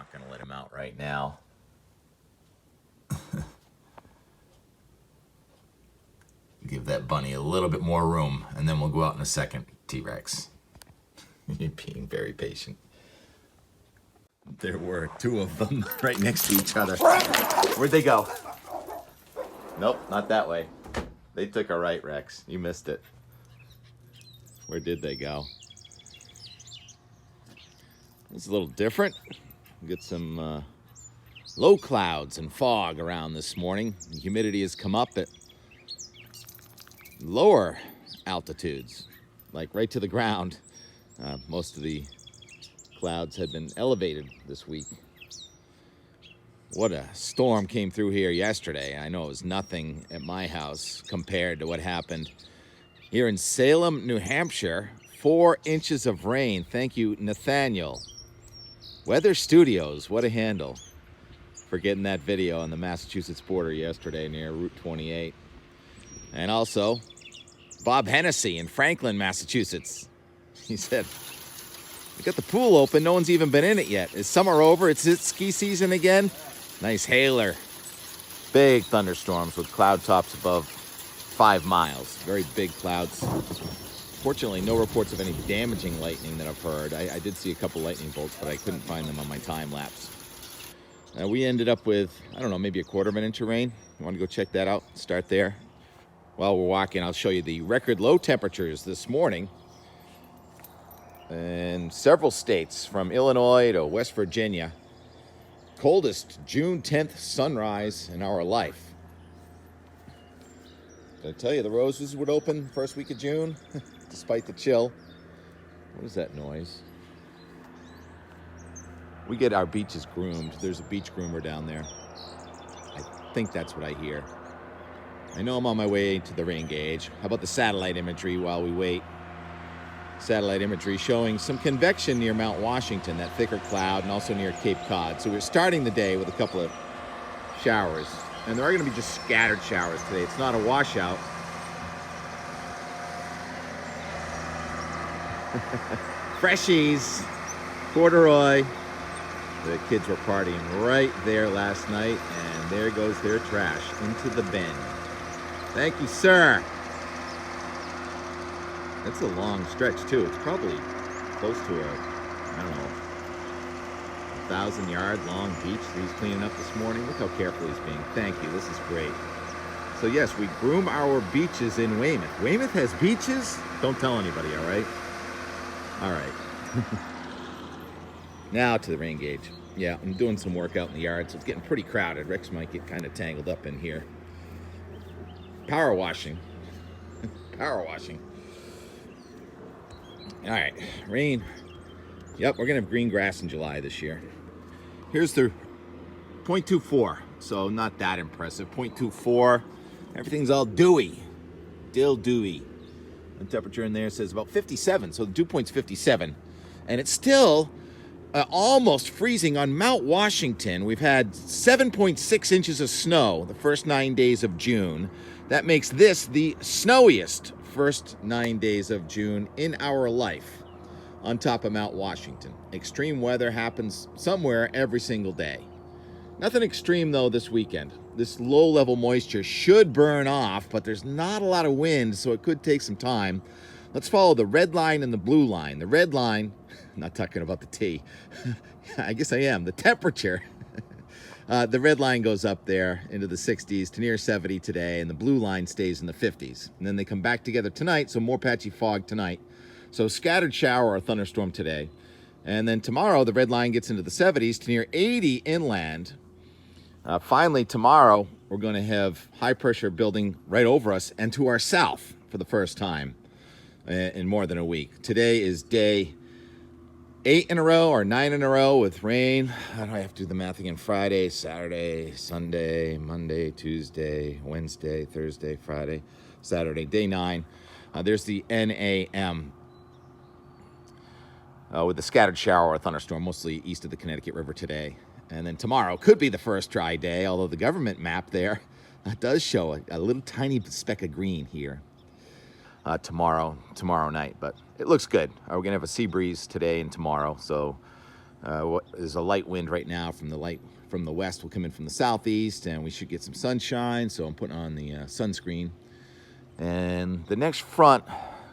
not going to let him out right now. Give that bunny a little bit more room, and then we'll go out in a second, T-Rex. You're being very patient. There were two of them right next to each other. Where'd they go? Nope, not that way. They took a right, Rex. You missed it. Where did they go? It's a little different. We get some low clouds and fog around this morning. The humidity has come up at lower altitudes, like right to the ground. Most of the clouds had been elevated this week. What a storm came through here yesterday. I know it was nothing at my house compared to what happened here in Salem, New Hampshire. 4 inches of rain. Thank you, Nathaniel. Weather Studios, what a handle for getting that video on the Massachusetts border yesterday near Route 28. And also, Bob Hennessy in Franklin, Massachusetts. He said, we got the pool open, no one's even been in it yet. Is summer over? It's ski season again? Nice hailer. Big thunderstorms with cloud tops above 5 miles. Very big clouds. Fortunately, no reports of any damaging lightning that I've heard. I did see a couple lightning bolts, but I couldn't find them on my time lapse. We ended up with, I don't know, maybe a 1/4 inch of rain. You want to go check that out? Start there. While we're walking, I'll show you the record low temperatures this morning in several states from Illinois to West Virginia. Coldest June 10th sunrise in our life. Did I tell you the roses would open first week of June, despite the chill? What is that noise? We get our beaches groomed. There's a beach groomer down there. I think that's what I hear. I know I'm on my way to the rain gauge. How about the satellite imagery while we wait? Satellite imagery showing some convection near Mount Washington, that thicker cloud, and also near Cape Cod. So we're starting the day with a couple of showers. And there are going to be just scattered showers today. It's not a washout. Freshies, corduroy. The kids were partying right there last night, and there goes their trash into the bin. Thank you, sir. That's a long stretch, too. It's probably close to a, I don't know, 1,000-yard long beach that he's cleaning up this morning. Look how careful he's being. Thank you. This is great. So, yes, we groom our beaches in Weymouth. Weymouth has beaches? Don't tell anybody, all right? All right. Now to the rain gauge. Yeah, I'm doing some work out in the yard, so it's getting pretty crowded. Rex might get kind of tangled up in here. Power washing. Power washing. All right, rain. Yep, we're going to have green grass in July this year. Here's the 0.24, so not that impressive. 0.24, everything's all dewy. Still dewy. The temperature in there says about 57, so the dew point's 57. And it's still almost freezing on Mount Washington. We've had 7.6 inches of snow the first 9 days of June. That makes this the snowiest first 9 days of June in our life on top of Mount Washington. Extreme weather happens somewhere every single day. Nothing extreme, though, this weekend. This low-level moisture should burn off, but there's not a lot of wind, so it could take some time. Let's follow the red line and the blue line. The red line, I'm not talking about the T. I guess I am. The temperature. The red line goes up there into the 60s to near 70 today, and the blue line stays in the 50s. And then they come back together tonight, so more patchy fog tonight. So scattered shower or thunderstorm today. And then tomorrow, the red line gets into the 70s to near 80 inland. Finally, tomorrow, we're going to have high pressure building right over us and to our south for the first time in more than a week. Today is day 8 in a row or 9 in a row with rain. How do I have to do the math again? Friday, Saturday, Sunday, Monday, Tuesday, Wednesday, Thursday, Friday, Saturday, day 9. There's the NAM with the scattered shower or thunderstorm, mostly east of the Connecticut River today. And then tomorrow could be the first dry day, although the government map there does show a little tiny speck of green here tomorrow night. But it looks good. We're going to have a sea breeze today and tomorrow, so What is a light wind right now from the west will come in from the southeast, and we should get some sunshine. So I'm putting on the sunscreen. And the next front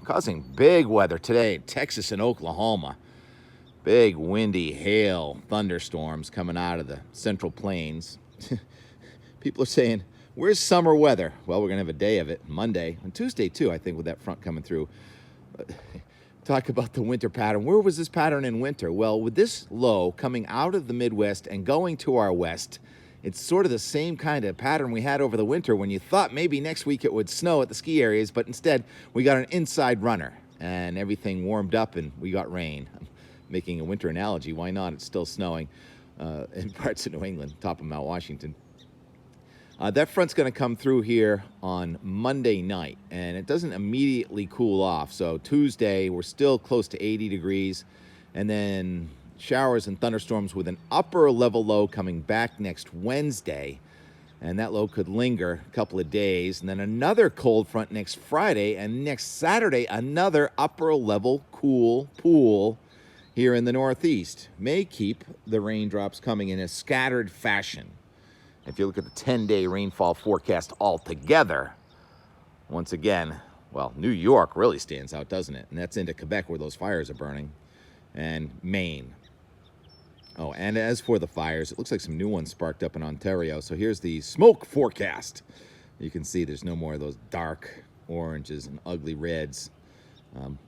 causing big weather today in Texas and Oklahoma. Big windy hail thunderstorms coming out of the central plains. People are saying, where's summer weather? Well, we're going to have a day of it Monday and Tuesday too, I think, with that front coming through. Talk about the winter pattern. Where was this pattern in winter? Well, with this low coming out of the Midwest and going to our west, it's sort of the same kind of pattern we had over the winter when you thought maybe next week it would snow at the ski areas, but instead we got an inside runner and everything warmed up and we got rain. I'm making a winter analogy. Why not? It's still snowing in parts of New England, top of Mount Washington. That front's going to come through here on Monday night, and it doesn't immediately cool off. So Tuesday, we're still close to 80 degrees, and then showers and thunderstorms with an upper level low coming back next Wednesday, and that low could linger a couple of days, and then another cold front next Friday, and next Saturday, another upper level cool pool here in the Northeast. May keep the raindrops coming in a scattered fashion. If you look at the 10-day rainfall forecast altogether, once again, well, New York really stands out, doesn't it? And that's into Quebec where those fires are burning, and Maine. Oh, and as for the fires, it looks like some new ones sparked up in Ontario. So here's the smoke forecast. You can see there's no more of those dark oranges and ugly reds.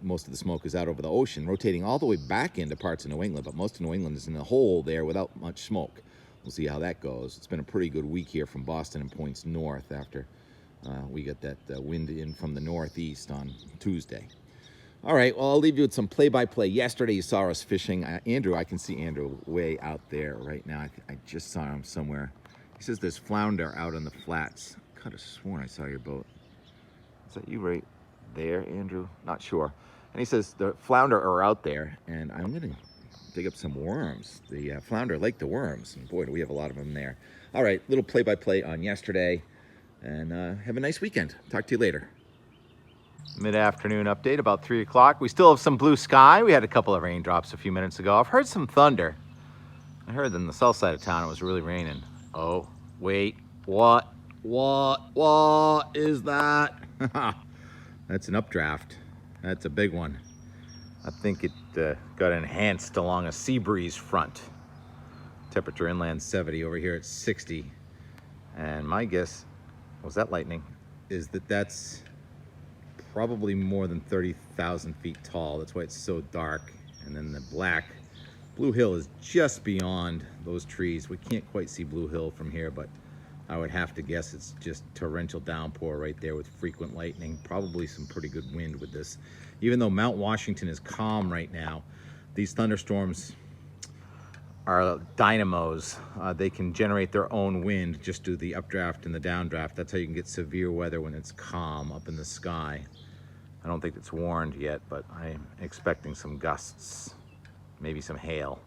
Most of the smoke is out over the ocean, rotating all the way back into parts of New England, but most of New England is in a hole there without much smoke. We'll see how that goes. It's been a pretty good week here from Boston and points north after we got that wind in from the northeast on Tuesday. All right, well, I'll leave you with some play-by-play. Yesterday, you saw us fishing. Andrew, I can see Andrew way out there right now. I just saw him somewhere. He says there's flounder out on the flats. I could have sworn I saw your boat. Is that you right there, Andrew? Not sure. And he says the flounder are out there, and I'm going to dig up some worms. The flounder like the worms, and boy, do we have a lot of them there. All right, little play-by-play on yesterday, and have a nice weekend. Talk to you later. Mid-afternoon update, about 3 o'clock. We still have some blue sky. We had a couple of raindrops a few minutes ago. I've heard some thunder. I heard on the south side of town it was really raining. Oh, wait, what is that? That's an updraft. That's a big one. I think it got enhanced along a sea breeze front. Temperature inland 70, over here at 60. And my guess, was that lightning, is that that's probably more than 30,000 feet tall. That's why it's so dark. And then the Blue Hill is just beyond those trees. We can't quite see Blue Hill from here, but I would have to guess it's just torrential downpour right there with frequent lightning, probably some pretty good wind with this. Even though Mount Washington is calm right now, these thunderstorms are dynamos. They can generate their own wind just due to the updraft and the downdraft. That's how you can get severe weather when it's calm up in the sky. I don't think it's warned yet, but I'm expecting some gusts, maybe some hail.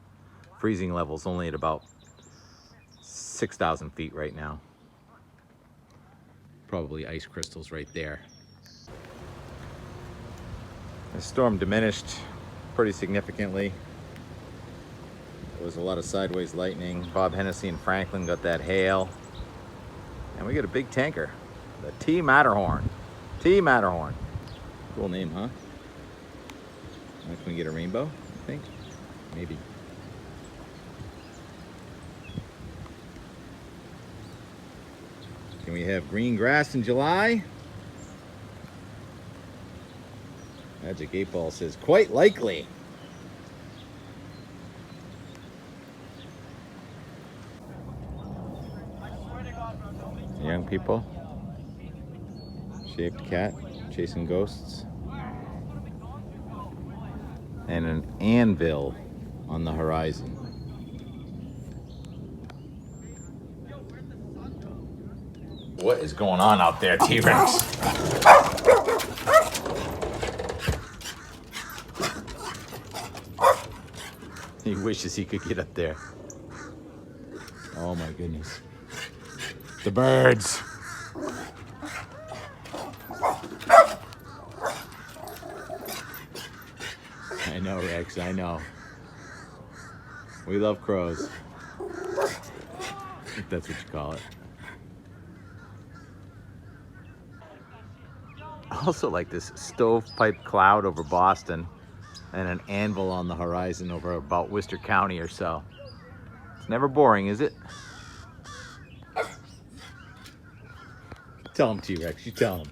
Freezing levels only at about 6,000 feet right now. Probably ice crystals right there. The storm diminished pretty significantly. There was a lot of sideways lightning. Bob Hennessy and Franklin got that hail. And we got a big tanker, the T. Matterhorn. T. Matterhorn. Cool name, huh? Can we get a rainbow, I think? Maybe. Can we have green grass in July? Magic 8 Ball says, quite likely. Young people. Shaved cat chasing ghosts. And an anvil on the horizon. What is going on out there, T-Rex? He wishes he could get up there. Oh my goodness. The birds. I know, Rex, I know. We love crows. If that's what you call it. I also like this stovepipe cloud over Boston and an anvil on the horizon over about Worcester County or so. It's never boring, is it? Tell him, T-Rex, you tell him.